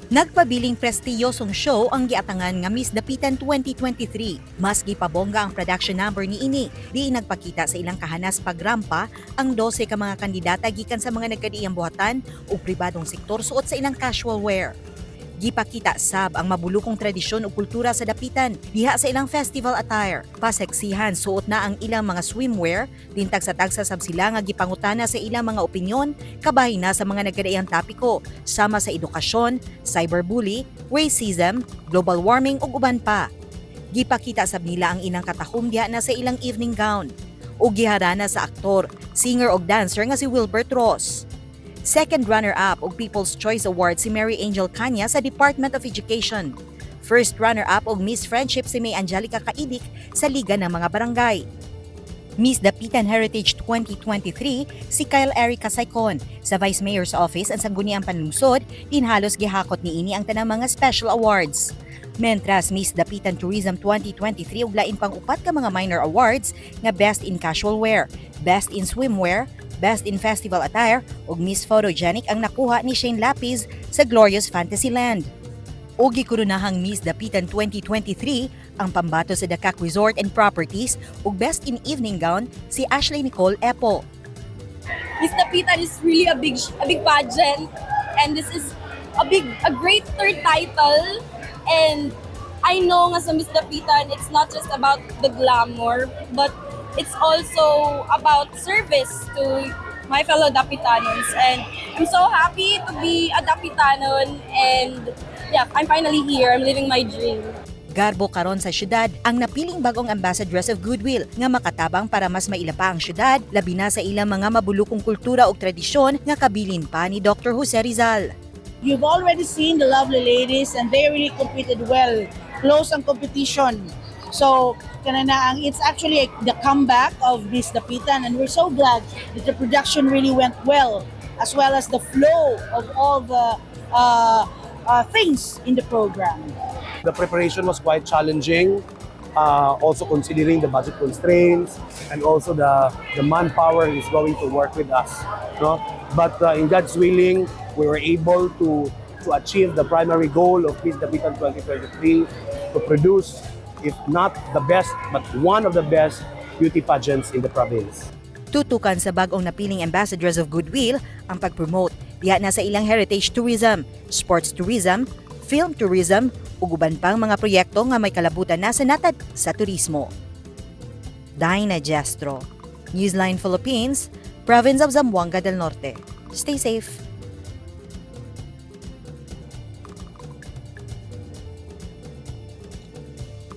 Nagpabiling prestiyosong show ang giatangan nga Miss Dapitan 2023. Mas gipabongga ang production number ni ini. Di nagpakita sa ilang kahanas pagrampa ang 12 ka mga kandidata gikan sa mga nagkadiiyang buhatan o pribadong sektor suot sa ilang casual wear. Gipakita sab ang mabulukong tradisyon o kultura sa Dapitan diha sa ilang festival attire. Paseksihan suot na ang ilang mga swimwear, dintag sa tagsa sab sila nga gipangutana sa ilang mga opinyon kabahin na sa mga nagkadaiyang topiko sama sa edukasyon, cyberbully, racism, global warming ug uban pa. Gipakita sab nila ang ilang katahom diha na sa ilang evening gown ug giharana sa aktor, singer ug dancer nga si Wilbert Ross. Second runner-up og People's Choice Award si Mary Angel Canya sa Department of Education. First runner-up og Miss Friendship si May Angelica Kaidik sa Liga ng mga Barangay. Miss Dapitan Heritage 2023 si Kyle Erica Saicon sa Vice Mayor's Office ang sangguniang panlungsod din halos gihakot ni ini ang tanang mga special awards. Mentras Miss Dapitan Tourism 2023 ug lain pang upat ka mga minor awards nga Best in Casual Wear, Best in Swimwear, Best in Festival Attire ug Miss Photogenic ang nakuha ni Shane Lapis sa Glorious Fantasyland. O gikoronahang Miss Dapitan 2023 ang pambato sa Dakak Resort and Properties ug Best in Evening Gown si Ashley Nicole Epo. Miss Dapitan is really a big pageant, and this is a great third title. And I know nga sa Miss Dapitan, it's not just about the glamour, but it's also about service to my fellow Dapitanons. And I'm so happy to be a Dapitanon, and yeah, I'm finally here. I'm living my dream. Garbo karon sa syudad ang napiling bagong Ambassadress of Goodwill nga makatabang para mas mailapa ang syudad, labi na sa ilang mga mabulukong kultura ug tradisyon nga kabilin pa ni Dr. Jose Rizal. You've already seen the lovely ladies and they really competed well. Close ang competition. So, it's actually the comeback of Miss Dapitan, and we're so glad that the production really went well as the flow of all the things in the program. The preparation was quite challenging, also considering the budget constraints and also the manpower is going to work with us. No? But in God's willing, we were able to achieve the primary goal of Miss Dapitan 2023, to produce, if not the best, but one of the best beauty pageants in the province. Tutukan sa bag-ong napiling Ambassadress of Goodwill ang pagpromote diha na sa ilang heritage tourism, sports tourism, film tourism ug uban pang mga proyekto nga may kalabutan na sa natad sa turismo. Dina Jestro, Newsline Philippines, Province of Zamboanga del Norte. Stay safe.